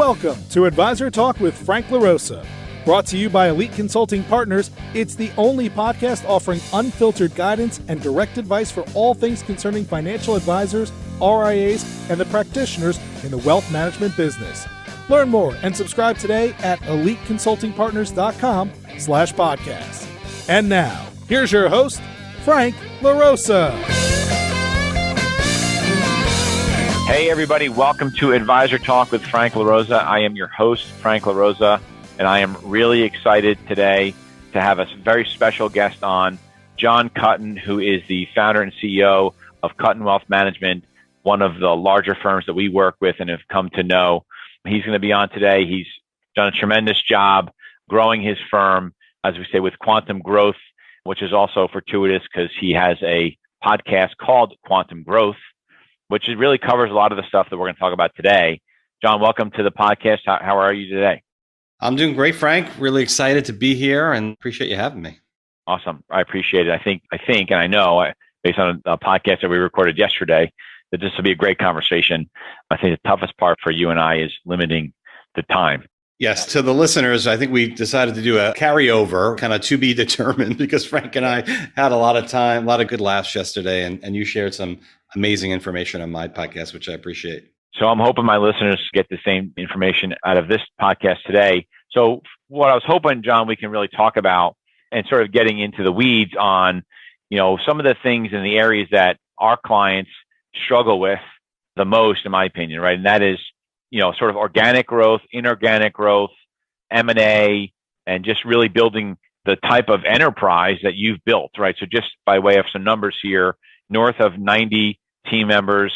Welcome to Advisor Talk with Frank LaRosa. Brought to you by Elite Consulting Partners, it's the only podcast offering unfiltered guidance and direct advice for all things concerning financial advisors, RIAs, and the practitioners in the wealth management business. Learn more and subscribe today at eliteconsultingpartners.com/podcast. And now, here's your host, Frank LaRosa. Hey everybody, welcome to Advisor Talk with Frank LaRosa. I am your host, Frank LaRosa, and I am really excited today to have a very special guest on, Jon Kuttin, who is the founder and CEO of Kuttin Wealth Management, one of the larger firms that we work with and have come to know. He's going to be on today. He's done a tremendous job growing his firm, as we say, with quantum growth, which is also fortuitous because he has a podcast called Quantum Growth, which really covers a lot of the stuff that we're going to talk about today. Jon, welcome to the podcast. How are you today? I'm doing great, Frank. Really excited to be here and appreciate you having me. Awesome. I appreciate it. I think, and I know, based on a podcast that we recorded yesterday, that this will be a great conversation. I think the toughest part for you and I is limiting the time. Yes, to the listeners, I think we decided to do a carryover, kind of to be determined, because Frank and I had a lot of time, a lot of good laughs yesterday, and you shared some amazing information on my podcast, which I appreciate. So I'm hoping my listeners get the same information out of this podcast today. So what I was hoping, Jon, we can really talk about and sort of getting into the weeds on, some of the things in the areas that our clients struggle with the most, in my opinion, right? And that is, sort of organic growth, inorganic growth, M&A, and just really building the type of enterprise that you've built, right? So just by way of some numbers here, north of 90 team members,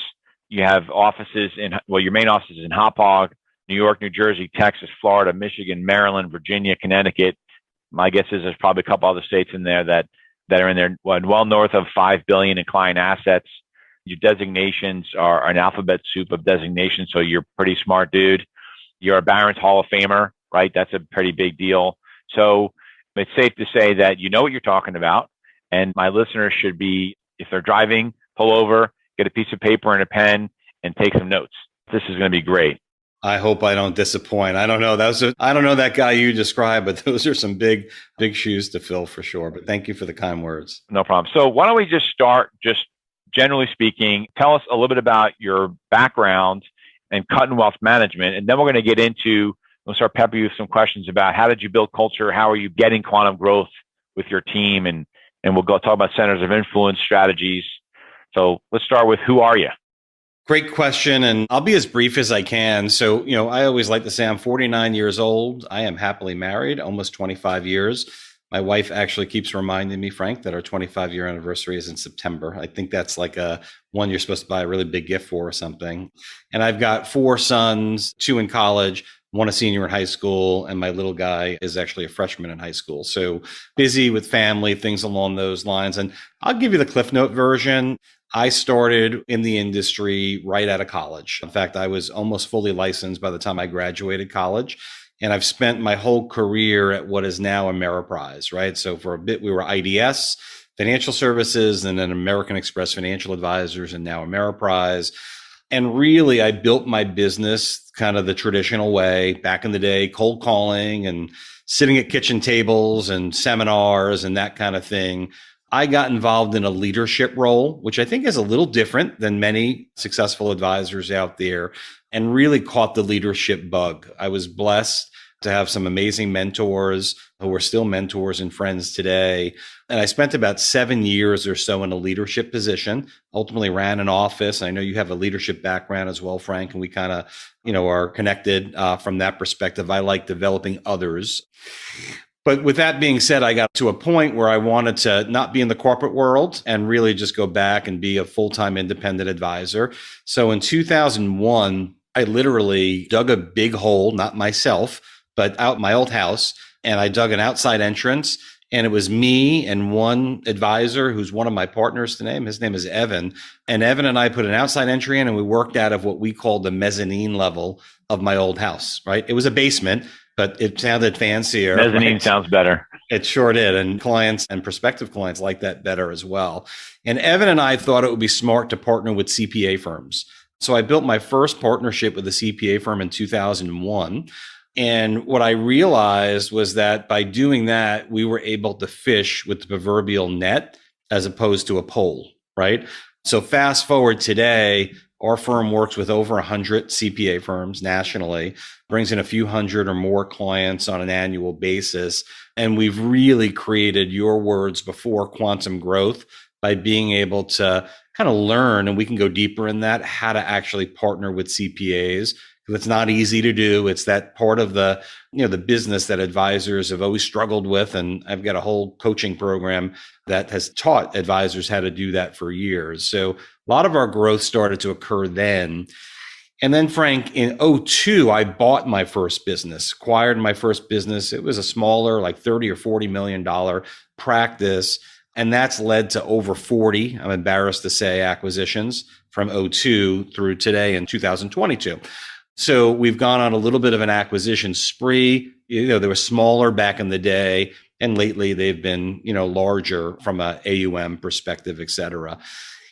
you have offices your main office is in Hauppauge, New York, New Jersey, Texas, Florida, Michigan, Maryland, Virginia, Connecticut. My guess is there's probably a couple other states in there that are in there, well north of $5 billion in client assets. Your designations are an alphabet soup of designations, so you're a pretty smart dude. You're a Barron's Hall of Famer, right? That's a pretty big deal. So it's safe to say that you know what you're talking about, and my listeners should be, if they're driving, pull over, get a piece of paper and a pen, and take some notes. This is going to be great. I hope I don't disappoint. I don't know. I don't know that guy you described, but those are some big shoes to fill for sure. But thank you for the kind words. No problem. So why don't we just start, just generally speaking, tell us a little bit about your background and Kuttin Wealth Management, and then we're going to get into, we'll start peppering you with some questions about how did you build culture, how are you getting quantum growth with your team, and we'll go talk about centers of influence strategies. So let's start with, who are you? Great question. And I'll be as brief as I can. So, I always like to say I'm 49 years old. I am happily married, almost 25 years. My wife actually keeps reminding me, Frank, that our 25-year anniversary is in September. I think that's like one you're supposed to buy a really big gift for or something. And I've got 4 sons, 2 in college, 1 a senior in high school, and my little guy is actually a freshman in high school. So busy with family, things along those lines. And I'll give you the Cliff Note version. I started in the industry right out of college. In fact, I was almost fully licensed by the time I graduated college. And I've spent my whole career at what is now Amerprise, right? So for a bit, we were IDS Financial Services, and then American Express Financial Advisors, and now Amerprise. And really, I built my business kind of the traditional way back in the day, cold calling and sitting at kitchen tables and seminars and that kind of thing. I got involved in a leadership role, which I think is a little different than many successful advisors out there, and really caught the leadership bug. I was blessed to have some amazing mentors who are still mentors and friends today. And I spent about 7 years or so in a leadership position, ultimately ran an office. I know you have a leadership background as well, Frank, and we kind of, are connected from that perspective. I like developing others. But with that being said, I got to a point where I wanted to not be in the corporate world and really just go back and be a full-time independent advisor. So in 2001, I literally dug a big hole, not myself, but out my old house, and I dug an outside entrance, and it was me and one advisor who's one of my partners today. His name is Evan. And Evan and I put an outside entry in, and we worked out of what we called the mezzanine level of my old house, right? It was a basement, but it sounded fancier. Mezzanine right? sounds better. It sure did. And clients and prospective clients like that better as well. And Evan and I thought it would be smart to partner with CPA firms. So I built my first partnership with a CPA firm in 2001. And what I realized was that by doing that, we were able to fish with the proverbial net as opposed to a pole, right? So fast forward today, our firm works with over 100 CPA firms nationally, brings in a few hundred or more clients on an annual basis. And we've really created, your words before, quantum growth by being able to kind of learn, and we can go deeper in that, how to actually partner with CPAs. It's not easy to do. It's that part of the, the business that advisors have always struggled with. And I've got a whole coaching program that has taught advisors how to do that for years. So a lot of our growth started to occur then. And then, Frank, in '02, I bought my first business, acquired my first business. It was a smaller, like $30 or $40 million practice. And that's led to over 40, I'm embarrassed to say, acquisitions from '02 through today in 2022. So we've gone on a little bit of an acquisition spree. They were smaller back in the day, and lately they've been, larger from a AUM perspective, et cetera.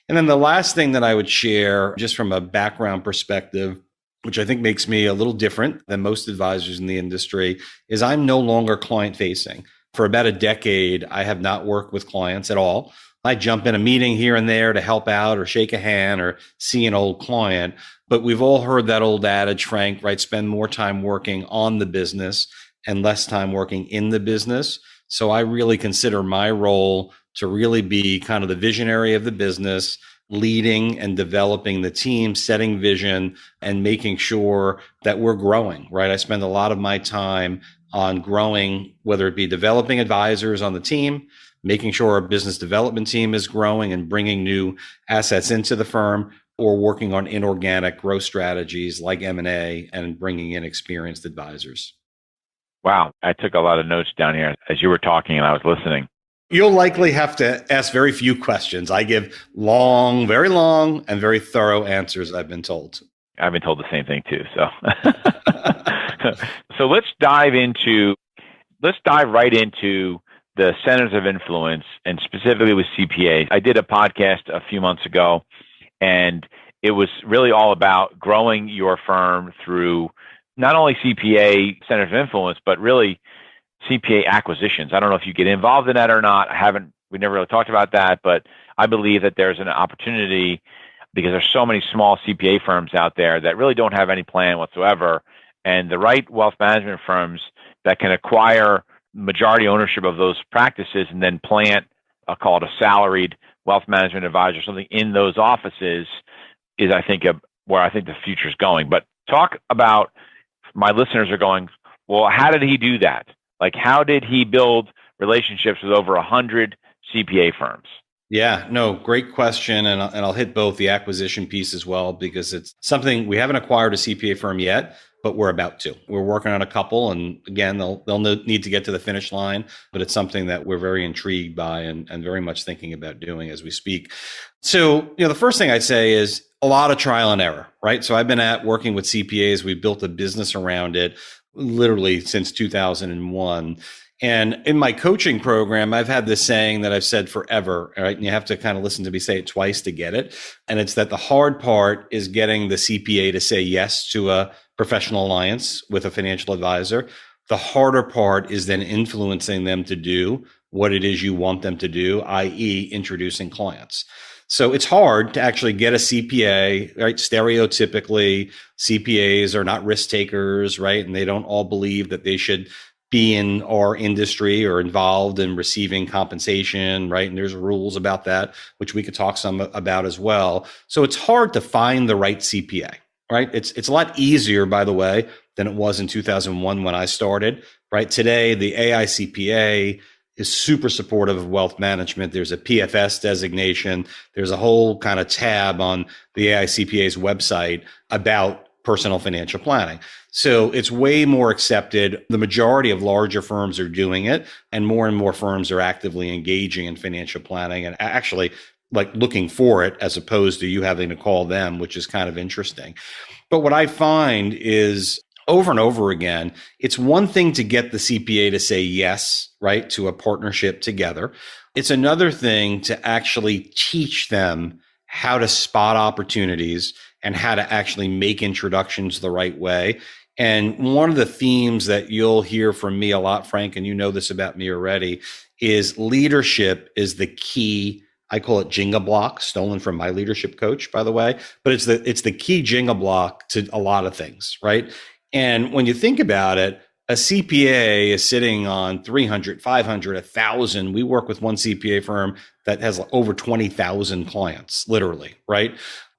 And then the last thing that I would share, just from a background perspective, which I think makes me a little different than most advisors in the industry, is I'm no longer client facing. For about a decade, I have not worked with clients at all. I jump in a meeting here and there to help out or shake a hand or see an old client. But we've all heard that old adage, Frank, right? Spend more time working on the business and less time working in the business. So I really consider my role to really be kind of the visionary of the business, leading and developing the team, setting vision, and making sure that we're growing, right? I spend a lot of my time on growing, whether it be developing advisors on the team, making sure our business development team is growing and bringing new assets into the firm, or working on inorganic growth strategies like M&A and bringing in experienced advisors. Wow. I took a lot of notes down here as you were talking and I was listening. You'll likely have to ask very few questions. I give long, very long, and very thorough answers, I've been told. I've been told the same thing too. So, so let's dive right into the centers of influence, and specifically with CPAs. I did a podcast a few months ago, and it was really all about growing your firm through not only CPA centers of influence, but really CPA acquisitions. I don't know if you get involved in that or not. We never really talked about that, but I believe that there's an opportunity because there's so many small CPA firms out there that really don't have any plan whatsoever. And the right wealth management firms that can acquire majority ownership of those practices and then plant, I'll call it a salaried wealth management advisor, something in those offices is, I think, where I think the future is going. But talk about, my listeners are going, well, how did he do that? Like, how did he build relationships with over 100 CPA firms? Yeah, no, great question. And I'll hit both the acquisition piece as well, because it's something we haven't acquired a CPA firm yet, but we're about to. We're working on a couple. And again, they'll need to get to the finish line, but it's something that we're very intrigued by and very much thinking about doing as we speak. So, the first thing I'd say is a lot of trial and error, right? So I've been working with CPAs. We built a business around it literally since 2001. And in my coaching program, I've had this saying that I've said forever, right? And you have to kind of listen to me say it twice to get it. And it's that the hard part is getting the CPA to say yes to a professional alliance with a financial advisor. The harder part is then influencing them to do what it is you want them to do, i.e., introducing clients. So it's hard to actually get a CPA, right? Stereotypically, CPAs are not risk takers, right? And they don't all believe that they should be in our industry or involved in receiving compensation, right? And there's rules about that, which we could talk some about as well. So it's hard to find the right CPA, right? It's a lot easier, by the way, than it was in 2001 when I started, right? Today, the AICPA is super supportive of wealth management. There's a PFS designation. There's a whole kind of tab on the AICPA's website about personal financial planning. So it's way more accepted. The majority of larger firms are doing it, and more firms are actively engaging in financial planning and actually like looking for it as opposed to you having to call them, which is kind of interesting. But what I find is over and over again, it's one thing to get the CPA to say yes, right, to a partnership together. It's another thing to actually teach them how to spot opportunities and how to actually make introductions the right way. And one of the themes that you'll hear from me a lot, Frank, and you know this about me already, is leadership is the key. I call it Jenga block, stolen from my leadership coach, by the way, but it's the key Jenga block to a lot of things, right? And when you think about it, a CPA is sitting on 300, 500, 1,000. We work with one CPA firm that has over 20,000 clients, literally, right?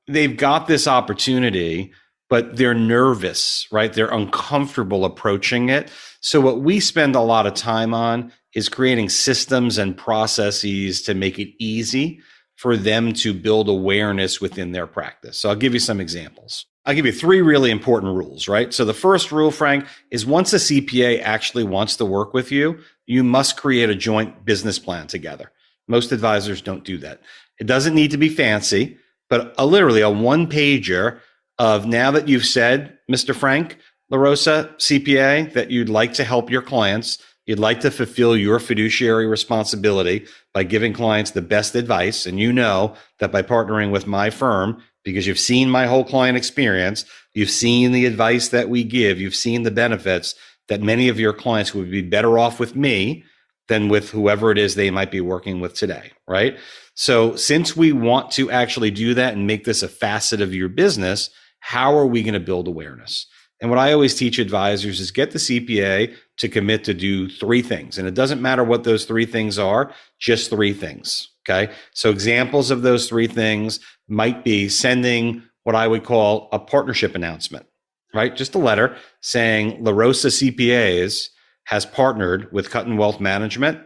They've got this opportunity, but they're nervous, right? They're uncomfortable approaching it. So what we spend a lot of time on is creating systems and processes to make it easy for them to build awareness within their practice. So I'll give you some examples. I'll give you 3 really important rules, right? So the first rule, Frank, is once a CPA actually wants to work with you, you must create a joint business plan together. Most advisors don't do that. It doesn't need to be fancy, but literally a one-pager of, now that you've said, Mr. Frank LaRosa, CPA, that you'd like to help your clients, you'd like to fulfill your fiduciary responsibility by giving clients the best advice. And you know that by partnering with my firm, because you've seen my whole client experience, you've seen the advice that we give, you've seen the benefits, that many of your clients would be better off with me than with whoever it is they might be working with today, right? So since we want to actually do that and make this a facet of your business, how are we going to build awareness? And what I always teach advisors is get the CPA to commit to do 3 things. And it doesn't matter what those 3 things are, just 3 things. Okay. So examples of those 3 things might be sending what I would call a partnership announcement, right? Just a letter saying LaRosa CPAs has partnered with Kuttin Wealth Management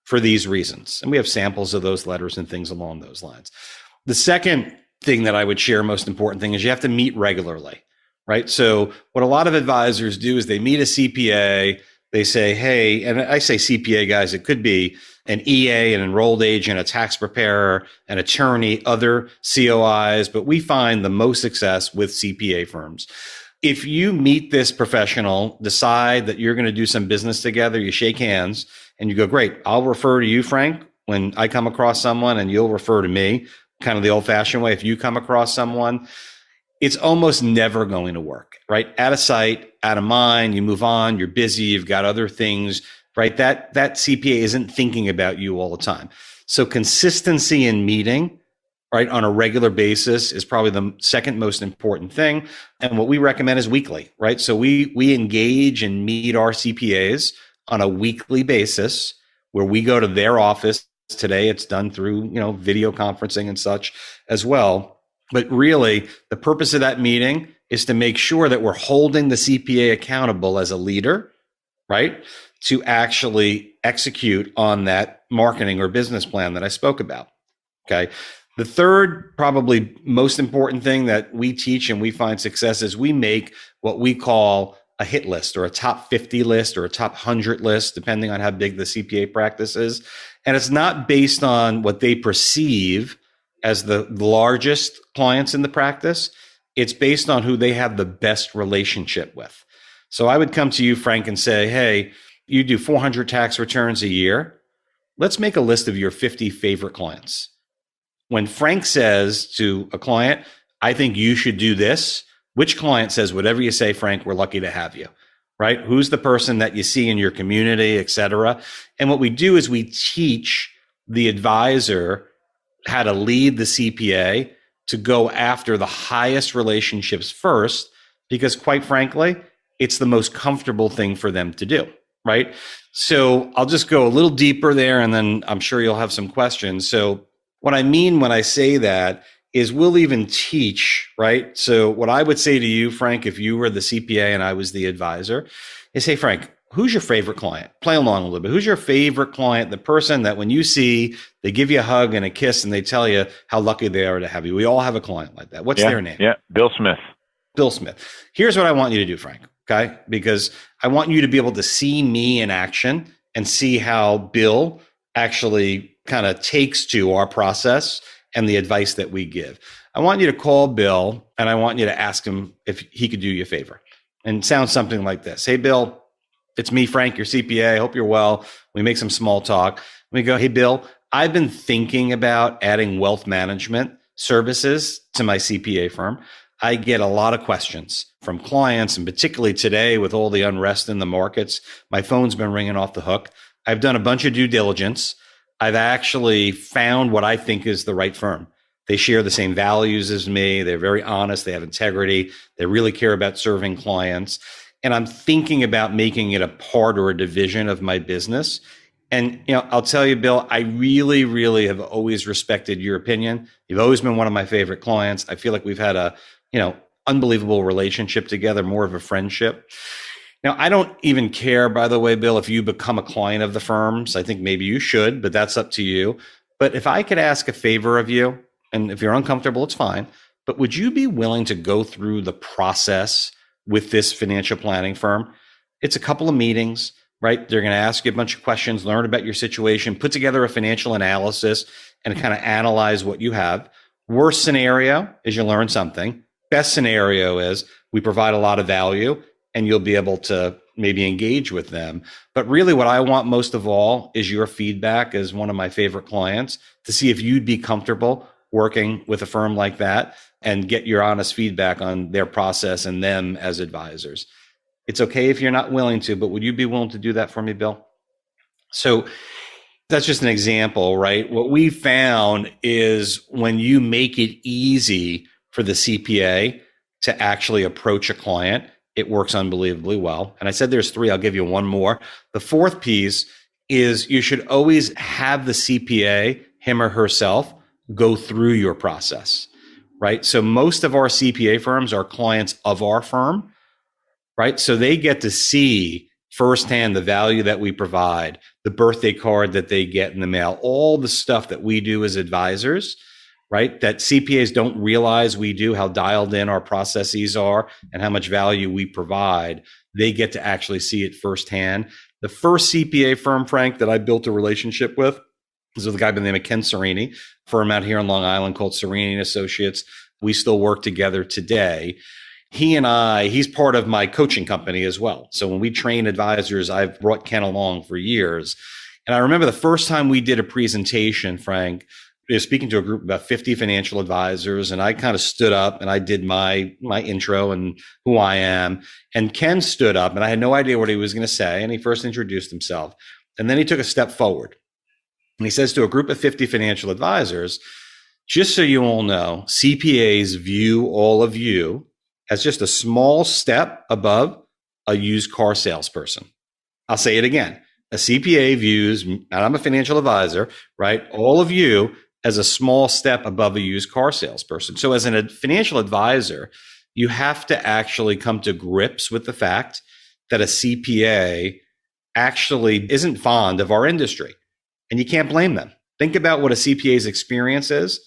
for these reasons. And we have samples of those letters and things along those lines. The second thing that I would share, most important thing, is you have to meet regularly, right? So what a lot of advisors do is they meet a CPA, they say, hey, and I say CPA, guys, it could be an EA, an enrolled agent, a tax preparer, an attorney, other COIs, but we find the most success with CPA firms. If you meet this professional, decide that you're going to do some business together, you shake hands and you go, great, I'll refer to you, Frank, when I come across someone, and you'll refer to me, kind of the old fashioned way. If you come across someone, it's almost never going to work, right? Out of sight, out of mind, you move on, you're busy, you've got other things, right? That CPA isn't thinking about you all the time. So consistency in meeting, right, on a regular basis is probably the second most important thing. And what we recommend is weekly, right? So we engage and meet our CPAs on a weekly basis where we go to their office. Today it's done through, video conferencing and such as well. But really, the purpose of that meeting is to make sure that we're holding the CPA accountable as a leader, right, to actually execute on that marketing or business plan that I spoke about. Okay. The third, probably most important thing that we teach and we find success is we make what we call a hit list, or a top 50 list, or a top 100 list, depending on how big the CPA practice is. And it's not based on what they perceive as the largest clients in the practice. It's based on who they have the best relationship with. So I would come to you, Frank, and say, hey, you do 400 tax returns a year. Let's make a list of your 50 favorite clients. When Frank says to a client, I think you should do this, which client says, whatever you say, Frank, we're lucky to have you, right? Who's the person that you see in your community, et cetera? And what we do is we teach the advisor how to lead the CPA to go after the highest relationships first, because quite frankly, it's the most comfortable thing for them to do, right? So I'll just go a little deeper there, and then I'm sure you'll have some questions. So what I mean when I say that is we'll even teach, right? So what I would say to you, Frank, if you were the CPA and I was the advisor, is, hey, Frank, who's your favorite client? Play along a little bit. Who's your favorite client? The person that when you see, they give you a hug and a kiss and they tell you how lucky they are to have you. We all have a client like that. What's their name? Yeah, Bill Smith. Bill Smith. Here's what I want you to do, Frank, okay? Because I want you to be able to see me in action and see how Bill actually kind of takes to our process and the advice that we give. I want you to call Bill and I want you to ask him if he could do you a favor. And it sounds something like this. Hey, Bill, it's me, Frank, your CPA. I hope you're well. We make some small talk. We go, hey, Bill, I've been thinking about adding wealth management services to my CPA firm, I get a lot of questions from clients, and particularly today with all the unrest in the markets, my phone's been ringing off the hook. I've done a bunch of due diligence. I've actually found what I think is the right firm. They share the same values as me. They're very honest. They have integrity. They really care about serving clients. And I'm thinking about making it a part or a division of my business. And, I'll tell you, Bill, I really, really have always respected your opinion. You've always been one of my favorite clients. I feel like we've had a, unbelievable relationship together, more of a friendship. Now, I don't even care, by the way, Bill, if you become a client of the firms. I think maybe you should, but that's up to you. But if I could ask a favor of you, and if you're uncomfortable, it's fine, but would you be willing to go through the process with this financial planning firm? It's a couple of meetings, right? They're going to ask you a bunch of questions, learn about your situation, put together a financial analysis, and kind of analyze what you have. Worst scenario is you learn something. Best scenario is we provide a lot of value and you'll be able to maybe engage with them. But really what I want most of all is your feedback as one of my favorite clients to see if you'd be comfortable working with a firm like that and get your honest feedback on their process and them as advisors. It's okay if you're not willing to, but would you be willing to do that for me, Bill? So that's just an example, right? What we found is when you make it easy for the CPA to actually approach a client, it works unbelievably well. And I said there's three. I'll give you one more. The fourth piece is you should always have the CPA, him or herself, go through your process, right? So most of our CPA firms are clients of our firm, right? So they get to see firsthand the value that we provide, the birthday card that they get in the mail, all the stuff that we do as advisors, right? That CPAs don't realize we do, how dialed in our processes are and how much value we provide. They get to actually see it firsthand. The first CPA firm, Frank, that I built a relationship with is with a guy by the name of Ken Serini, firm out here on Long Island called Serini and Associates. We still work together today. He's part of my coaching company as well. So when we train advisors, I've brought Ken along for years. And I remember the first time we did a presentation, Frank, speaking to a group of about 50 financial advisors, and I kind of stood up and I did my intro and who I am. And Ken stood up and I had no idea what he was going to say. And he first introduced himself. And then he took a step forward. And he says to a group of 50 financial advisors, just so you all know, CPAs view all of you as just a small step above a used car salesperson. I'll say it again. A CPA views, and I'm a financial advisor, right? All of you as a small step above a used car salesperson. So as a financial advisor, you have to actually come to grips with the fact that a CPA actually isn't fond of our industry. And you can't blame them. Think about what a CPA's experience is.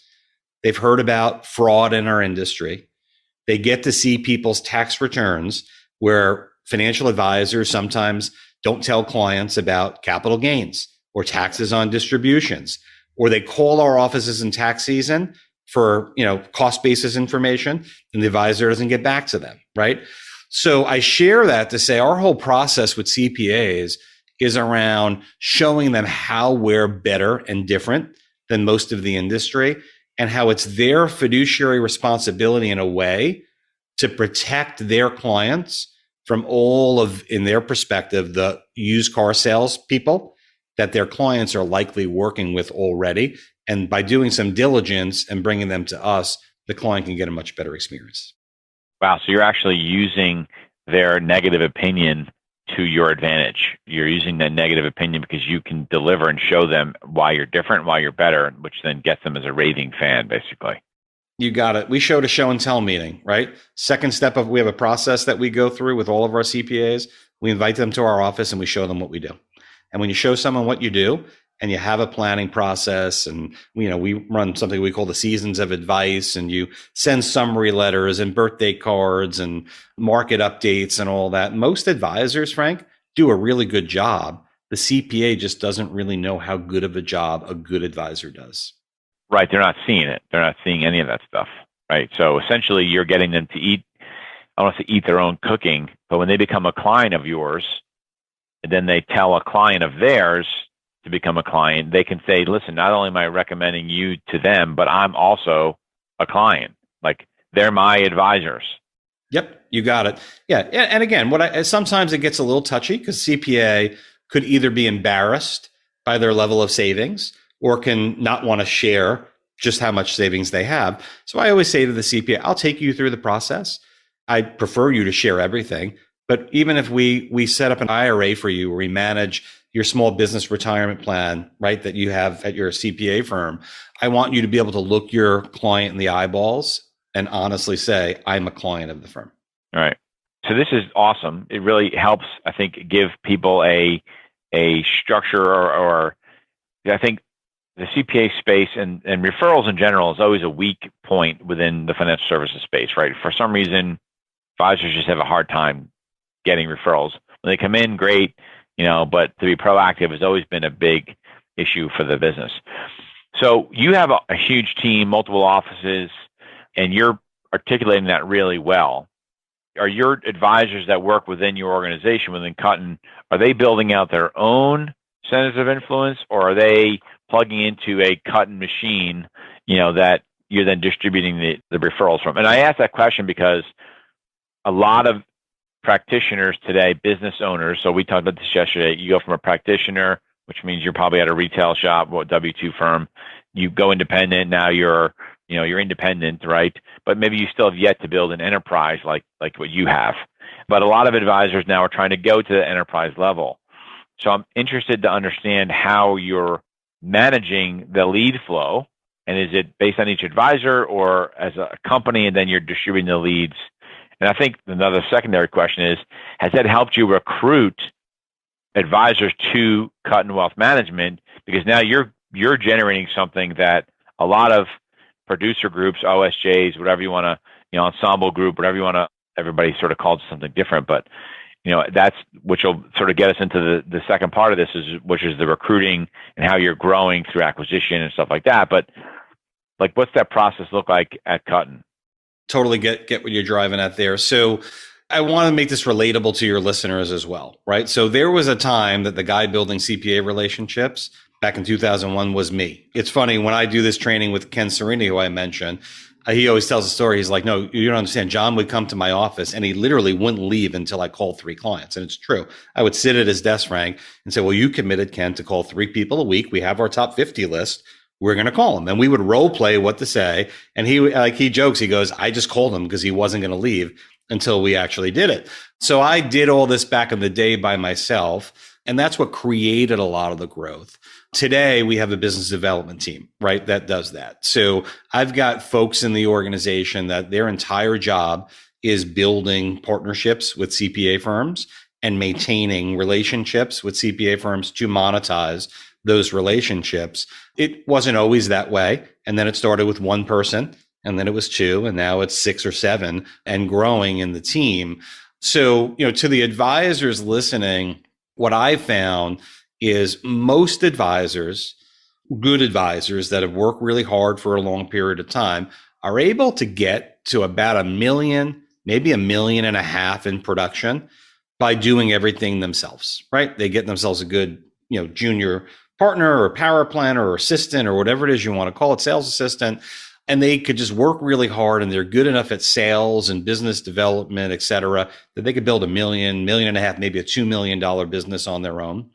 They've heard about fraud in our industry. They get to see people's tax returns where financial advisors sometimes don't tell clients about capital gains or taxes on distributions, or they call our offices in tax season for, cost basis information and the advisor doesn't get back to them, right? So I share that to say our whole process with CPAs is around showing them how we're better and different than most of the industry and how it's their fiduciary responsibility in a way to protect their clients from all of, in their perspective, the used car sales people that their clients are likely working with already. And by doing some diligence and bringing them to us, the client can get a much better experience. Wow. So you're actually using their negative opinion to your advantage. You're using that negative opinion because you can deliver and show them why you're different, why you're better, which then gets them as a raving fan, basically. You got it. We showed a show and tell meeting, right? Second step of, we have a process that we go through with all of our CPAs. We invite them to our office and we show them what we do. And when you show someone what you do and you have a planning process and, we run something we call the seasons of advice, and you send summary letters and birthday cards and market updates and all that. Most advisors, Frank, do a really good job. The CPA just doesn't really know how good of a job a good advisor does. Right. They're not seeing it. They're not seeing any of that stuff. Right. So essentially you're getting them to eat, I don't want to say eat their own cooking, but when they become a client of yours, and then they tell a client of theirs to become a client, they can say, listen, not only am I recommending you to them, but I'm also a client. Like they're my advisors. Yep, you got it. Yeah, and again, sometimes it gets a little touchy because CPA could either be embarrassed by their level of savings or can not want to share just how much savings they have. So I always say to the CPA, I'll take you through the process. I prefer you to share everything, but even if we set up an IRA for you, where we manage your small business retirement plan, right, that you have at your CPA firm, I want you to be able to look your client in the eyeballs and honestly say, I'm a client of the firm. All right. So this is awesome. It really helps, I think, give people a structure or I think the CPA space and referrals in general is always a weak point within the financial services space, right? For some reason, advisors just have a hard time getting referrals. When they come in, great, but to be proactive has always been a big issue for the business. So you have a huge team, multiple offices, and you're articulating that really well. Are your advisors that work within your organization, within Kuttin, are they building out their own centers of influence, or are they plugging into a Kuttin machine, that you're then distributing the referrals from? And I ask that question because a lot of practitioners today, business owners, so we talked about this yesterday, you go from a practitioner, which means you're probably at a retail shop or W-2 firm, you go independent, now you're independent, right? But maybe you still have yet to build an enterprise like what you have. But a lot of advisors now are trying to go to the enterprise level. So I'm interested to understand how you're managing the lead flow. And is it based on each advisor or as a company, and then you're distributing the leads? And I think another secondary question is, has that helped you recruit advisors to Kuttin Wealth Management? Because now you're generating something that a lot of producer groups, OSJs, whatever you want to, ensemble group, whatever you want to, everybody sort of calls it something different. But, that's which will sort of get us into the second part of this, which is the recruiting and how you're growing through acquisition and stuff like that. But like, what's that process look like at Kuttin? Totally get what you're driving at there. So I want to make this relatable to your listeners as well, right? So there was a time that the guy building CPA relationships back in 2001 was me. It's funny, when I do this training with Ken Serini, who I mentioned, he always tells a story. He's like, no, you don't understand. John would come to my office and he literally wouldn't leave until I called 3 clients. And it's true. I would sit at his desk, Frank, and say, well, you committed, Ken, to call 3 people a week. We have our top 50 list. We're going to call him. And we would role play what to say. And he jokes, he goes, I just called him because he wasn't going to leave until we actually did it. So I did all this back in the day by myself. And that's what created a lot of the growth. Today, we have a business development team, right, that does that. So I've got folks in the organization that their entire job is building partnerships with CPA firms and maintaining relationships with CPA firms to monetize those relationships. It wasn't always that way. And then it started with 1 person, and then it was 2, and now it's 6 or 7 and growing in the team. So, to the advisors listening, what I found is most advisors, good advisors that have worked really hard for a long period of time, are able to get to about $1 million, maybe $1.5 million in production by doing everything themselves, right? They get themselves a good, junior partner or power planner or assistant or whatever it is you want to call it, sales assistant, and they could just work really hard and they're good enough at sales and business development, et cetera, that they could build $1 million, $1.5 million, maybe a $2 million business on their own.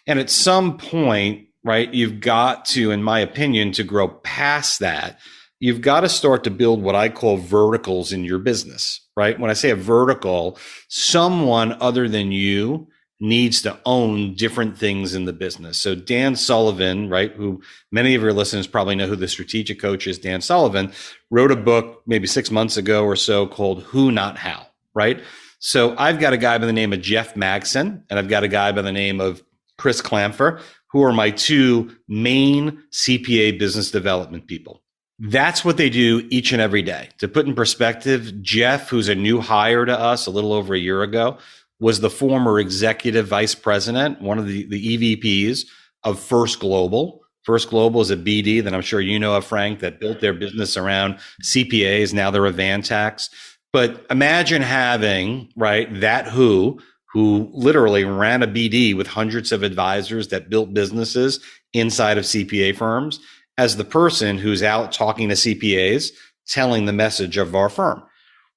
And at some point, right, you've got to, in my opinion, to grow past that, you've got to start to build what I call verticals in your business, right? When I say a vertical, someone other than you needs to own different things in the business. So Dan Sullivan, right, who many of your listeners probably know who the strategic coach is, Dan Sullivan, wrote a book maybe 6 months ago or so called Who Not How, right? So I've got a guy by the name of Jeff Magson, and I've got a guy by the name of Chris Clamfer, who are my 2 main CPA business development people. That's what they do each and every day. To put in perspective, Jeff, who's a new hire to us a little over a year ago, was the former executive vice president, one of the EVPs of First Global. First Global is a BD that I'm sure you know of, Frank, that built their business around CPAs. Now they're a Vantax. But imagine having, right, that who literally ran a BD with hundreds of advisors that built businesses inside of CPA firms as the person who's out talking to CPAs telling the message of our firm,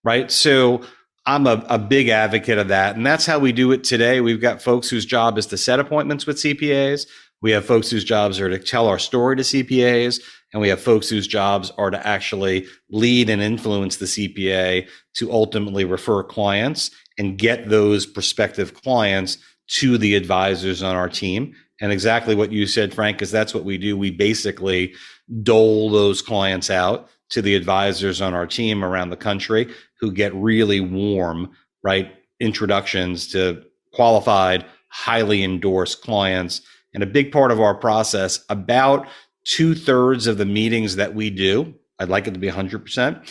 right? So I'm a big advocate of that. And that's how we do it today. We've got folks whose job is to set appointments with CPAs. We have folks whose jobs are to tell our story to CPAs. And we have folks whose jobs are to actually lead and influence the CPA to ultimately refer clients and get those prospective clients to the advisors on our team. And exactly what you said, Frank, is that's what we do. We basically dole those clients out to the advisors on our team around the country who get really warm, right, introductions to qualified, highly endorsed clients. And a big part of our process, about 2/3 of the meetings that we do, I'd like it to be 100%,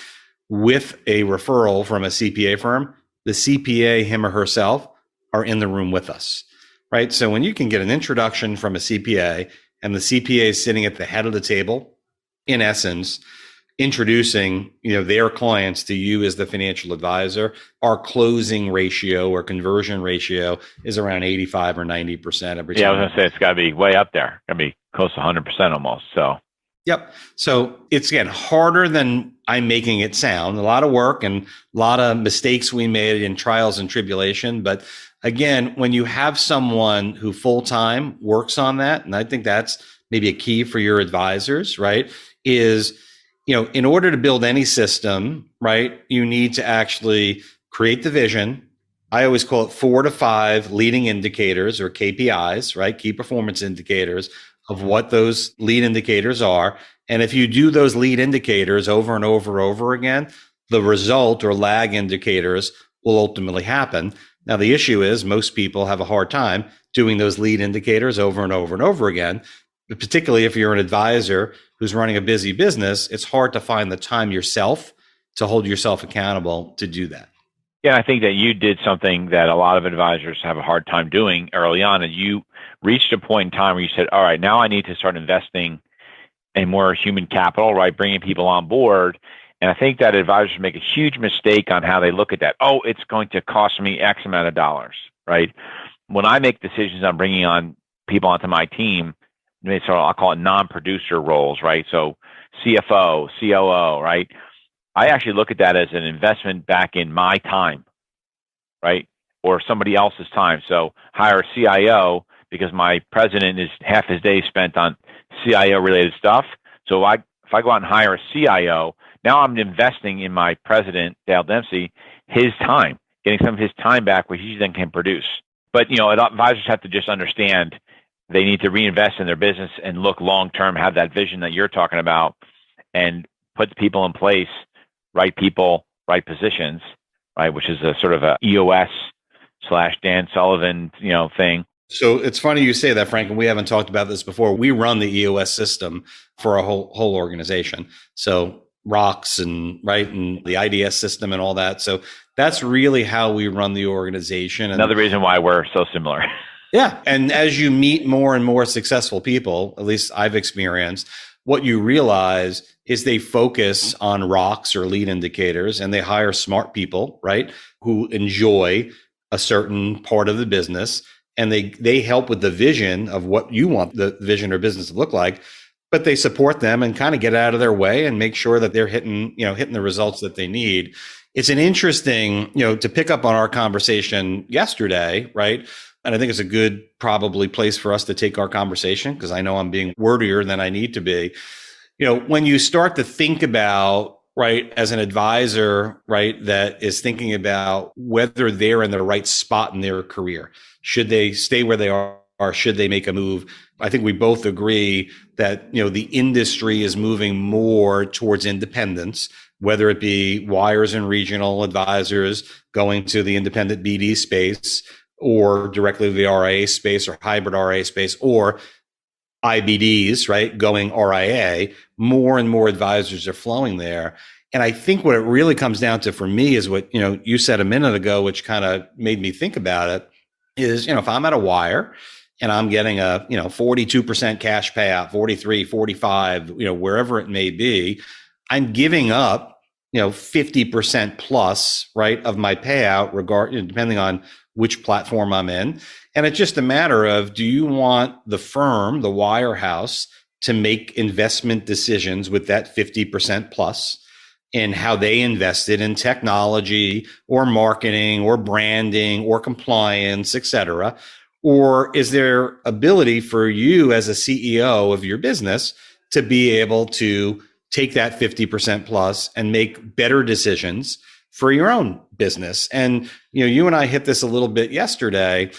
with a referral from a CPA firm, the CPA, him or herself, are in the room with us, right? So when you can get an introduction from a CPA and the CPA is sitting at the head of the table, in essence, introducing, their clients to you as the financial advisor, our closing ratio or conversion ratio is around 85 or 90% every time. Yeah, I was going to say it's got to be way up there. Got to be close to 100% almost. So. Yep. So it's, again, harder than I'm making it sound. A lot of work and a lot of mistakes we made in trials and tribulation. But again, when you have someone who full-time works on that, and I think that's maybe a key for your advisors, right, is, in order to build any system, right, you need to actually create the vision. I always call it 4 to 5 leading indicators or KPIs, right, key performance indicators of what those lead indicators are. And if you do those lead indicators over and over again, the result or lag indicators will ultimately happen. Now, the issue is most people have a hard time doing those lead indicators over and over again. But particularly if you're an advisor who's running a busy business, it's hard to find the time yourself to hold yourself accountable to do that. Yeah, I think that you did something that a lot of advisors have a hard time doing early on, and you reached a point in time where you said, all right, now I need to start investing in more human capital, right, bringing people on board. And I think that advisors make a huge mistake on how they look at that. Oh, it's going to cost me X amount of dollars, right? When I make decisions on bringing on people onto my team, so I'll call it non-producer roles, right? So CFO, COO, right? I actually look at that as an investment back in my time, right? Or somebody else's time. So hire a CIO because my president is half his day spent on CIO related stuff. So if I go out and hire a CIO, now I'm investing in my president, Dale Dempsey, his time, getting some of his time back where he then can produce. But, advisors have to just understand they need to reinvest in their business and look long-term, have that vision that you're talking about, and put the people in place, right people, right positions, right, which is a sort of a EOS/Dan Sullivan, thing. So it's funny you say that, Frank, and we haven't talked about this before. We run the EOS system for a whole organization. So ROCs and the IDS system and all that. So that's really how we run the organization. And another reason why we're so similar. Yeah. And as you meet more and more successful people, at least I've experienced, what you realize is they focus on ROCs or lead indicators, and they hire smart people, right, who enjoy a certain part of the business, and they help with the vision of what you want the vision or business to look like, but they support them and kind of get out of their way and make sure that they're hitting the results that they need. It's an interesting, to pick up on our conversation yesterday, right? And I think it's a good probably place for us to take our conversation, because I know I'm being wordier than I need to be. When you start to think about, right, as an advisor, right, that is thinking about whether they're in the right spot in their career, should they stay where they are or should they make a move? I think we both agree that, the industry is moving more towards independence, whether it be wires and regional advisors going to the independent BD space, or directly to the RIA space or hybrid RIA space, or IBDs, right, going RIA. More and more advisors are flowing there. And I think what it really comes down to for me is what, you said a minute ago, which kind of made me think about it, is, if I'm at a wire and I'm getting a, 42% cash payout, 43, 45, wherever it may be, I'm giving up, 50% plus, right, of my payout, depending on which platform I'm in. And it's just a matter of, do you want the firm, the wirehouse, to make investment decisions with that 50% plus? in how they invested in technology or marketing or branding or compliance, et cetera? Or is there ability for you as a CEO of your business to be able to take that 50% plus and make better decisions for your own business? And, you and I hit this a little bit yesterday.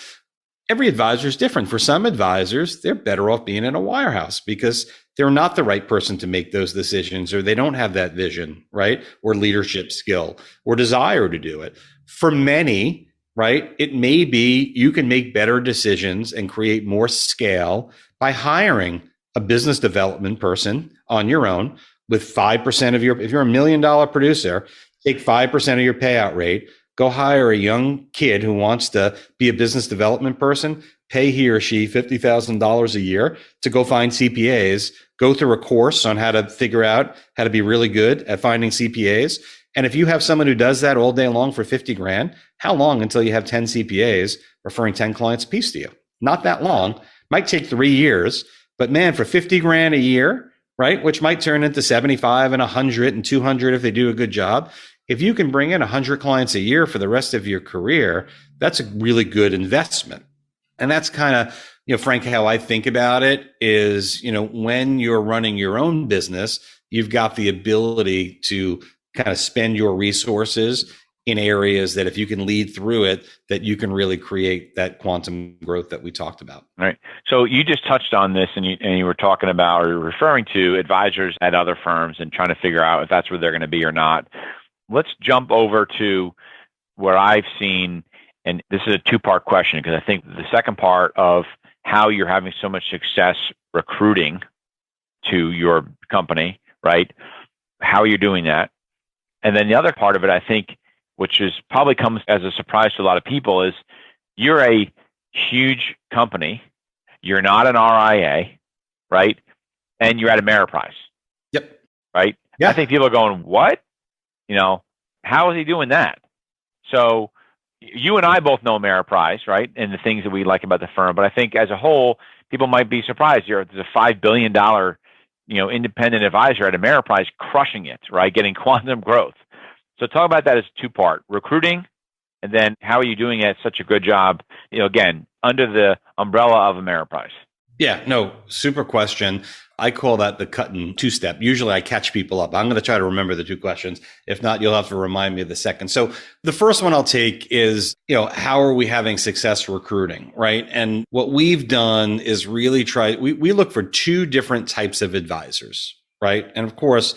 Every advisor is different. For some advisors, they're better off being in a wirehouse because they're not the right person to make those decisions, or they don't have that vision, right? Or leadership skill or desire to do it. For many, right, it may be you can make better decisions and create more scale by hiring a business development person on your own with 5% of if you're $1 million producer, take 5% of your payout rate. Go hire a young kid who wants to be a business development person, pay he or she $50,000 a year to go find CPAs, go through a course on how to figure out how to be really good at finding CPAs. And if you have someone who does that all day long for 50 grand, how long until you have 10 CPAs referring 10 clients apiece to you? Not that long. Might take 3 years, but man, for 50 grand a year, right? Which might turn into 75 and 100 and 200 if they do a good job. If you can bring in 100 clients a year for the rest of your career, that's a really good investment. And that's kind of, Frank, how I think about it is, when you're running your own business, you've got the ability to kind of spend your resources in areas that if you can lead through it, that you can really create that quantum growth that we talked about. All right. So you just touched on this and you were talking about or referring to advisors at other firms and trying to figure out if that's where they're going to be or not. Let's jump over to where I've seen, and this is a two-part question because I think the second part of how you're having so much success recruiting to your company, right? How you're doing that. And then the other part of it, I think, which is probably comes as a surprise to a lot of people, is you're a huge company. You're not an RIA, right? And you're at Amerprise. Yep. Right? Yeah. I think people are going, what? How is he doing that? So you and I both know Amerprise, right? And the things that we like about the firm. But I think as a whole, people might be surprised. There's a $5 billion, independent advisor at Amerprise crushing it, right? Getting quantum growth. So talk about that as two-part, recruiting, and then how are you doing it such a good job, again, under the umbrella of Amerprise? Yeah, no, super question. I call that the Kuttin two-step. Usually I catch people up. I'm going to try to remember the two questions. If not, you'll have to remind me of the second. So the first one I'll take is, how are we having success recruiting, right? And what we've done is really we look for two different types of advisors, right? And of course,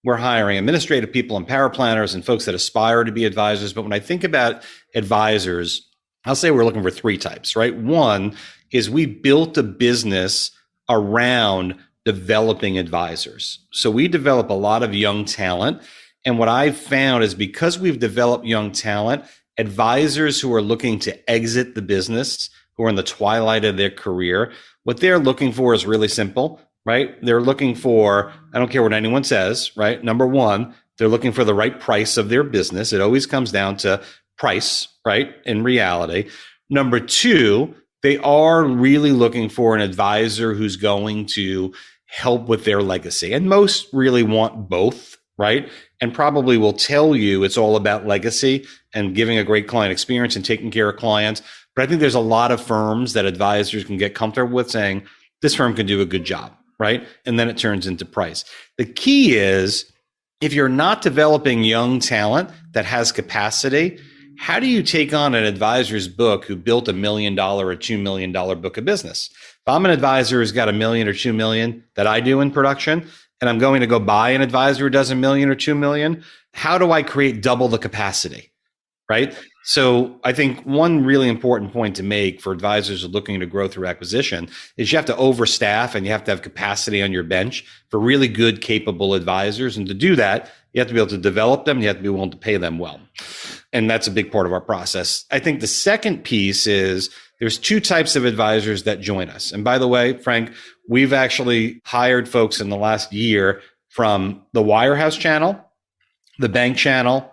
we're hiring administrative people and power planners and folks that aspire to be advisors. But when I think about advisors, I'll say we're looking for three types, right? One is we built a business around developing advisors. So we develop a lot of young talent. And what I've found is because we've developed young talent, advisors who are looking to exit the business, who are in the twilight of their career, what they're looking for is really simple, right? They're looking for, I don't care what anyone says, right? Number one, they're looking for the right price of their business. It always comes down to price, right? In reality. Number two, they are really looking for an advisor who's going to help with their legacy. And most really want both, right? And probably will tell you it's all about legacy and giving a great client experience and taking care of clients. But I think there's a lot of firms that advisors can get comfortable with saying, this firm can do a good job, right? And then it turns into price. The key is, if you're not developing young talent that has capacity, how do you take on an advisor's book who built $1 million or $2 million book of business? If I'm an advisor who's got $1 million or $2 million that I do in production, and I'm going to go buy an advisor who does $1 million or $2 million, how do I create double the capacity, right? So I think one really important point to make for advisors who are looking to grow through acquisition is you have to overstaff and you have to have capacity on your bench for really good, capable advisors. And to do that, you have to be able to develop them. You have to be willing to pay them well. And that's a big part of our process. I think the second piece is there's two types of advisors that join us. And by the way, Frank, we've actually hired folks in the last year from the wirehouse channel, the bank channel,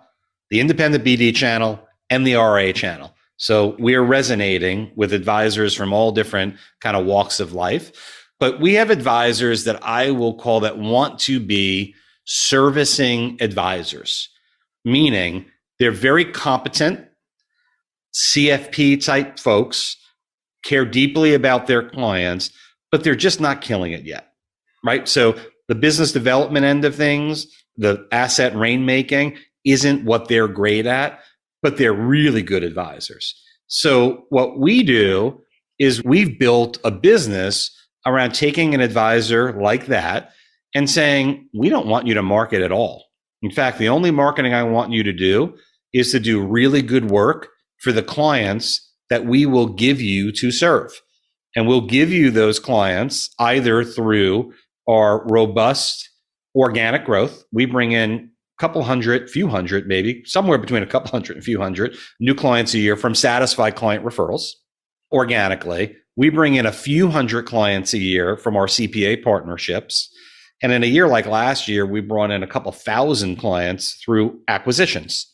the independent BD channel, and the RA channel. So we are resonating with advisors from all different kind of walks of life. But we have advisors that I will call that want to be servicing advisors, meaning they're very competent CFP type folks, care deeply about their clients, but they're just not killing it yet, right? So the business development end of things, the asset rainmaking isn't what they're great at, but they're really good advisors. So what we do is we've built a business around taking an advisor like that and saying, we don't want you to market at all. In fact, the only marketing I want you to do is to do really good work for the clients that we will give you to serve. And we'll give you those clients either through our robust organic growth. We bring in a couple hundred, few hundred, maybe somewhere between a couple hundred and a few hundred new clients a year from satisfied client referrals organically. We bring in a few hundred clients a year from our CPA partnerships. And in a year like last year, we brought in a couple thousand clients through acquisitions.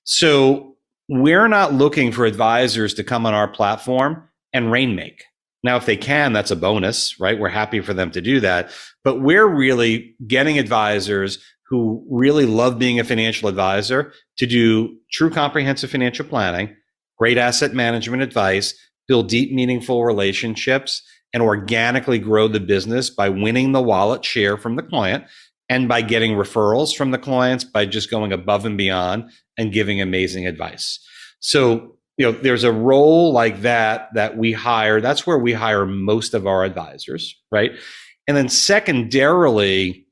So we're not looking for advisors to come on our platform and rainmake. Now, if they can, that's a bonus, right? We're happy for them to do that. But we're really getting advisors who really love being a financial advisor to do true comprehensive financial planning, great asset management advice, build deep, meaningful relationships, and organically grow the business by winning the wallet share from the client and by getting referrals from the clients by just going above and beyond and giving amazing advice. So, there's a role like that we hire. That's where we hire most of our advisors, right? And then secondarily,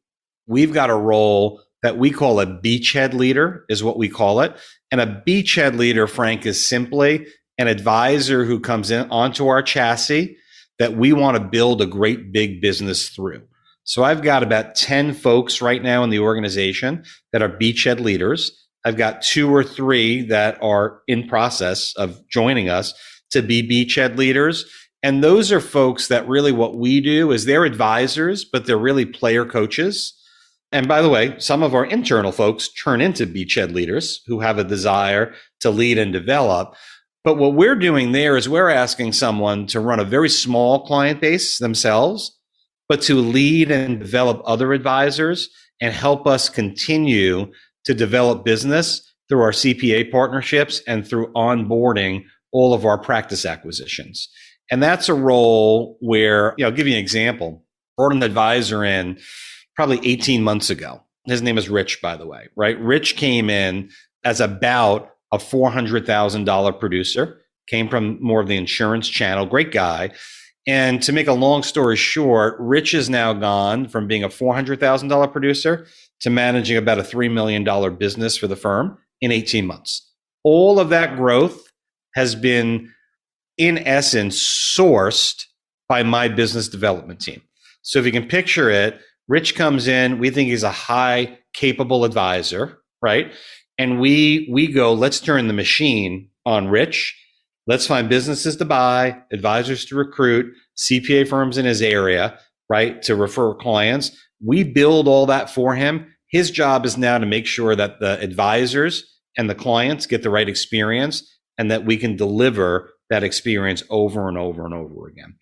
we've got a role that we call a beachhead leader, is what we call it. And a beachhead leader, Frank, is simply an advisor who comes in onto our chassis that we want to build a great big business through. So I've got about 10 folks right now in the organization that are beachhead leaders. I've got 2 or 3 that are in process of joining us to be beachhead leaders. And those are folks that really what we do is they're advisors, but they're really player coaches. And by the way, some of our internal folks turn into beachhead leaders who have a desire to lead and develop. But what we're doing there is we're asking someone to run a very small client base themselves, but to lead and develop other advisors and help us continue to develop business through our CPA partnerships and through onboarding all of our practice acquisitions. And that's a role where, I'll give you an example. Brought an advisor in probably 18 months ago. His name is Rich, by the way, right? Rich came in as about a $400,000 producer, came from more of the insurance channel, great guy. And to make a long story short, Rich is now gone from being a $400,000 producer to managing about a $3 million business for the firm in 18 months. All of that growth has been, in essence, sourced by my business development team. So if you can picture it, Rich comes in, we think he's a high capable advisor, right? And we go, let's turn the machine on Rich. Let's find businesses to buy, advisors to recruit, CPA firms in his area, right, to refer clients. We build all that for him. His job is now to make sure that the advisors and the clients get the right experience and that we can deliver that experience over and over and over again.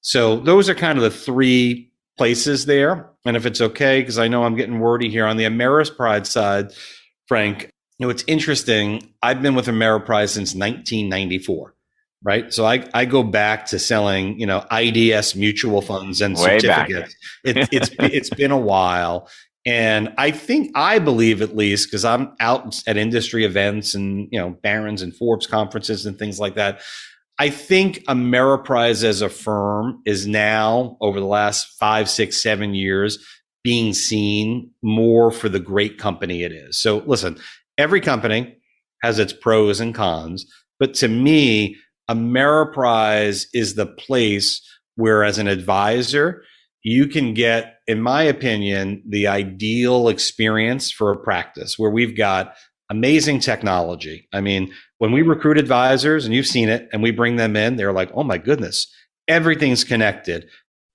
So those are kind of the 3 places there. And if it's okay, because I know I'm getting wordy here on the Amerprise side, Frank, it's interesting. I've been with Amerprise since 1994, right? So I go back to selling, IDS mutual funds and way certificates. It's been a while. And I believe at least, because I'm out at industry events and, Barron's and Forbes conferences and things like that. I think Amerprise as a firm is now, over the last 5, 6, 7 years, being seen more for the great company it is. So listen, every company has its pros and cons, but to me, Amerprise is the place where, as an advisor, you can get, in my opinion, the ideal experience for a practice where we've got amazing technology. I mean, when we recruit advisors, and you've seen it, and we bring them in, they're like, oh my goodness, everything's connected.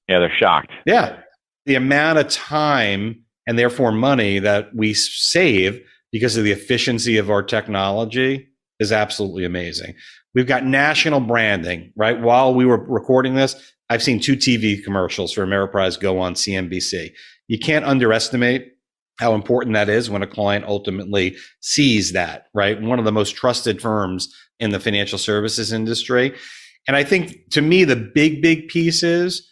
Yeah, they're shocked. Yeah. The amount of time and therefore money that we save because of the efficiency of our technology is absolutely amazing. We've got national branding, right? While we were recording this, I've seen 2 TV commercials for Amerprise go on CNBC. You can't underestimate how important that is when a client ultimately sees that, right? One of the most trusted firms in the financial services industry. And I think to me, the big piece is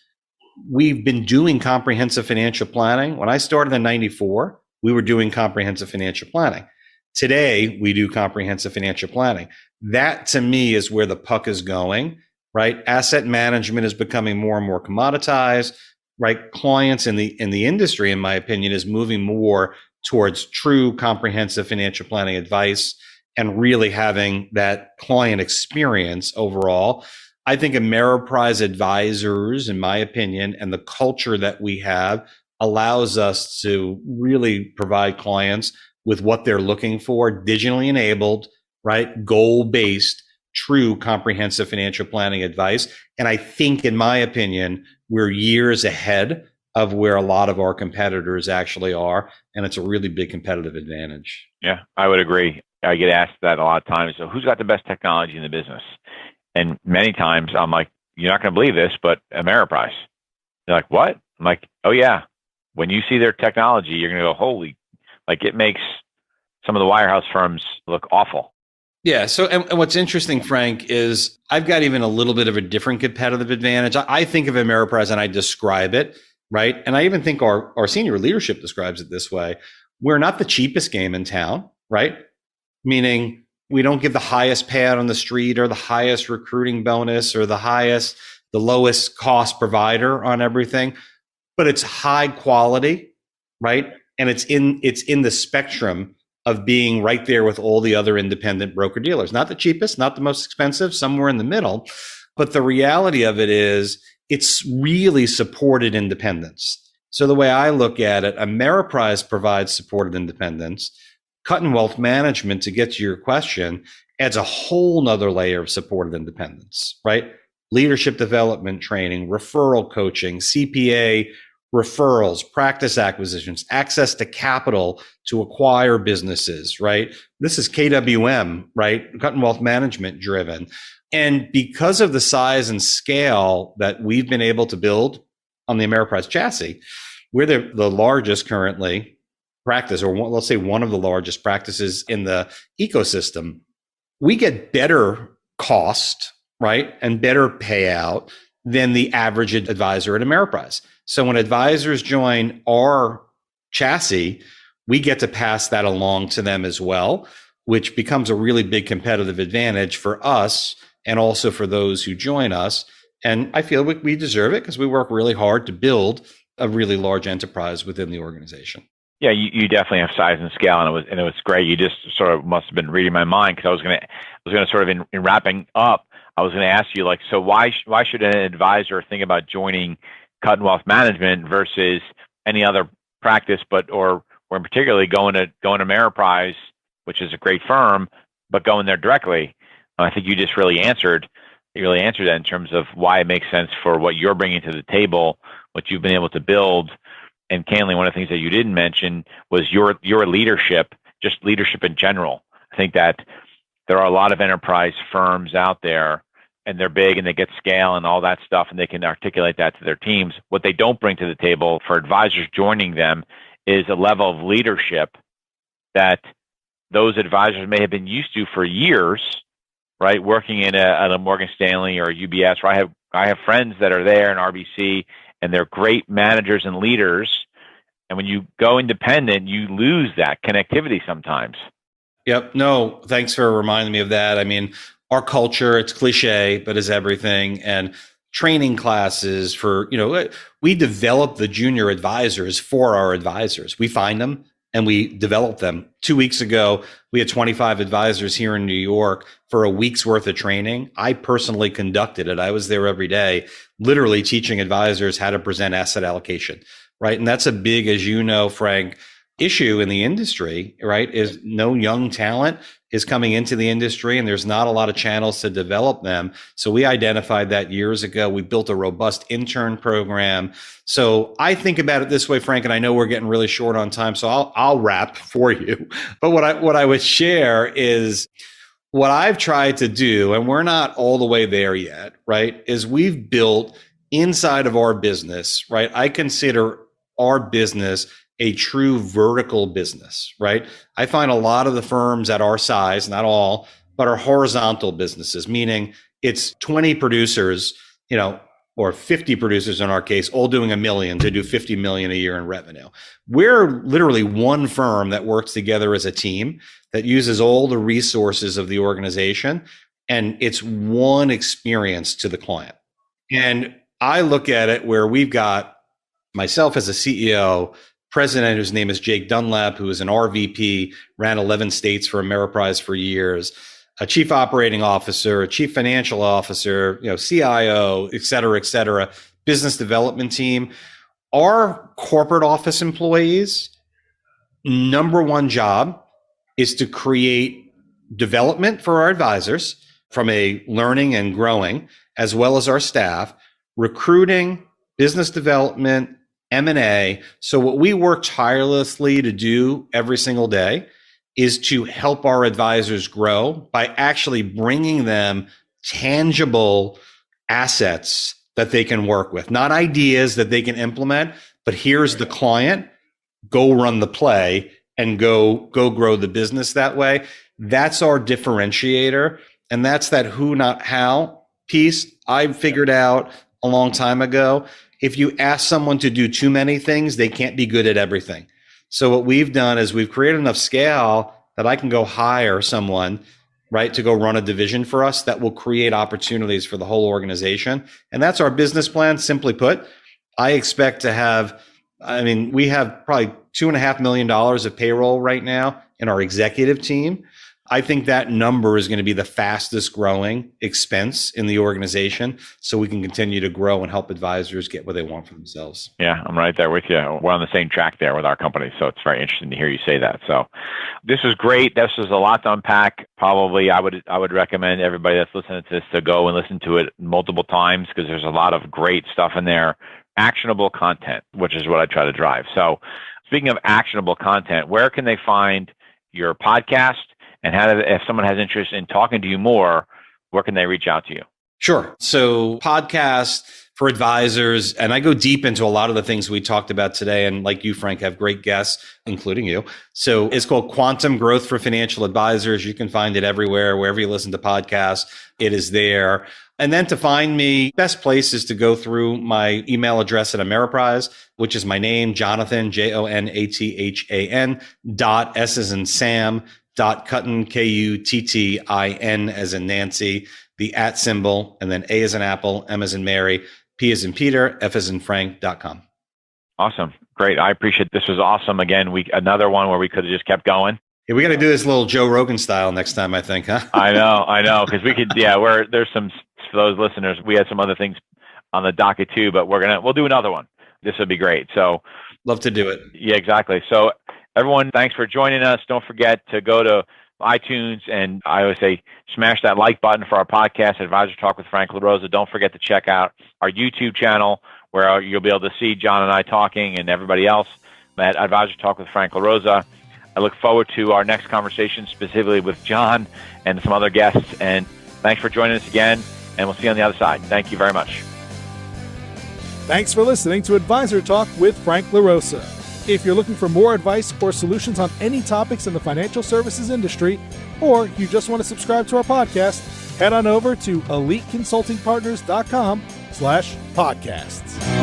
we've been doing comprehensive financial planning. When I started in 94, we were doing comprehensive financial planning. Today, we do comprehensive financial planning. That to me is where the puck is going, right? Asset management is becoming more and more commoditized, right? Clients in the industry, in my opinion, is moving more towards true comprehensive financial planning advice and really having that client experience overall. I think Ameriprise advisors, in my opinion, and the culture that we have allows us to really provide clients with what they're looking for, digitally enabled, right? Goal-based, true comprehensive financial planning advice. And I think, in my opinion, we're years ahead of where a lot of our competitors actually are. And it's a really big competitive advantage. Yeah, I would agree. I get asked that a lot of times. So who's got the best technology in the business? And many times I'm like, you're not going to believe this, but Amerprise. They're like, what? I'm like, oh yeah. When you see their technology, you're going to go, holy, like it makes some of the wirehouse firms look awful. Yeah. So, and what's interesting, Frank, is I've got even a little bit of a different competitive advantage. I think of Amerprise and I describe it, right? And I even think our senior leadership describes it this way. We're not the cheapest game in town, right? Meaning we don't give the highest payout on the street or the highest recruiting bonus or the lowest cost provider on everything, but it's high quality, right? And it's in the spectrum of being right there with all the other independent broker dealers. Not the cheapest, not the most expensive, somewhere in the middle. But the reality of it is it's really supported independence. So the way I look at it, Ameriprise provides supported independence. Kuttin Wealth Management, to get to your question, adds a whole nother layer of supported independence, right? Leadership development training, referral coaching, CPA referrals, practice acquisitions, access to capital to acquire businesses, right? This is KWM, right? Kuttin Wealth Management driven. And because of the size and scale that we've been able to build on the Ameriprise chassis, we're the largest currently practice, or let's say one of the largest practices in the ecosystem. We get better cost, right? And better payout than the average advisor at Ameriprise. So when advisors join our chassis, we get to pass that along to them as well, which becomes a really big competitive advantage for us and also for those who join us. And I feel we deserve it because we work really hard to build a really large enterprise within the organization. Yeah, you definitely have size and scale, and it was great. You just sort of must have been reading my mind, because I was going to sort of in wrapping up, I was going to ask you, like, so why should an advisor think about joining Kuttin Wealth Management versus any other practice, or in particularly going to Amerprise, which is a great firm, but going there directly? I think you just really answered that in terms of why it makes sense for what you're bringing to the table, what you've been able to build. And candidly, one of the things that you didn't mention was your leadership, just leadership in general. I think that there are a lot of enterprise firms out there, and they're big and they get scale and all that stuff, and they can articulate that to their teams. What they don't bring to the table for advisors joining them is a level of leadership that those advisors may have been used to for years, right? Working at a Morgan Stanley or a UBS, where I have friends that are there in RBC, and they're great managers and leaders. And when you go independent, you lose that connectivity sometimes. Yep. No, thanks for reminding me of that. I mean, our culture, it's cliche, but is everything. And training classes we develop the junior advisors for our advisors. We find them and we develop them. 2 weeks ago, we had 25 advisors here in New York for a week's worth of training. I personally conducted it. I was there every day, literally teaching advisors how to present asset allocation, right? And that's a big, as you know, Frank, issue in the industry, right? Is no young talent is coming into the industry, and there's not a lot of channels to develop them. So we identified that years ago. We built a robust intern program. So I think about it this way, Frank, and I know we're getting really short on time, so I'll wrap for you. But what I would share is what I've tried to do, and we're not all the way there yet, right? Is we've built inside of our business, right? I consider our business a true vertical business, right? I find a lot of the firms at our size, not all, but are horizontal businesses, meaning it's 20 producers, or 50 producers in our case, all doing $1 million to do $50 million a year in revenue. We're literally one firm that works together as a team that uses all the resources of the organization, and it's one experience to the client. And I look at it where we've got myself as a CEO, president whose name is Jake Dunlap, who is an RVP, ran 11 states for Amerprise for years, a chief operating officer, a chief financial officer, CIO, et cetera, business development team. Our corporate office employees' number one job is to create development for our advisors from a learning and growing, as well as our staff, recruiting, business development, M&A. So what we work tirelessly to do every single day is to help our advisors grow by actually bringing them tangible assets that they can work with, not ideas that they can implement, but here's the client, go run the play and go grow the business that way. That's our differentiator. And that's that who, not how piece I figured out a long time ago. If you ask someone to do too many things, they can't be good at everything. So what we've done is we've created enough scale that I can go hire someone, right, to go run a division for us that will create opportunities for the whole organization. And that's our business plan. Simply put, I expect to have, we have probably $2.5 million of payroll right now in our executive team. I think that number is going to be the fastest growing expense in the organization, so we can continue to grow and help advisors get what they want for themselves. Yeah, I'm right there with you. We're on the same track there with our company, so it's very interesting to hear you say that. So this was great. This was a lot to unpack. Probably I would recommend everybody that's listening to this to go and listen to it multiple times, because there's a lot of great stuff in there. Actionable content, which is what I try to drive. So speaking of actionable content, where can they find your podcast? And if someone has interest in talking to you more, where can they reach out to you? Sure. So podcast for advisors, and I go deep into a lot of the things we talked about today. And like you, Frank, have great guests, including you. So it's called Quantum Growth for Financial Advisors. You can find it everywhere, wherever you listen to podcasts, it is there. And then to find me, best place is to go through my email address at Amerprise, which is my name, Jonathan, JONATHAN, S as in Sam, Kuttin, KUTTIN as in Nancy, the @ symbol, and then A as in Apple, M as in Mary, P as in Peter, F as in Frank.com. Awesome. Great. I appreciate it. This was awesome. Again, another one where we could have just kept going. Yeah, we got to do this little Joe Rogan style next time, I think, huh? I know. Because we could, there's some, for those listeners, we had some other things on the docket too, but we'll do another one. This would be great. So love to do it. Yeah, exactly. So everyone, thanks for joining us. Don't forget to go to iTunes, and I always say smash that like button for our podcast, Advisor Talk with Frank LaRosa. Don't forget to check out our YouTube channel, where you'll be able to see John and I talking and everybody else at Advisor Talk with Frank LaRosa. I look forward to our next conversation, specifically with John and some other guests. And thanks for joining us again, and we'll see you on the other side. Thank you very much. Thanks for listening to Advisor Talk with Frank LaRosa. If you're looking for more advice or solutions on any topics in the financial services industry, or you just want to subscribe to our podcast, head on over to eliteconsultingpartners.com/podcasts.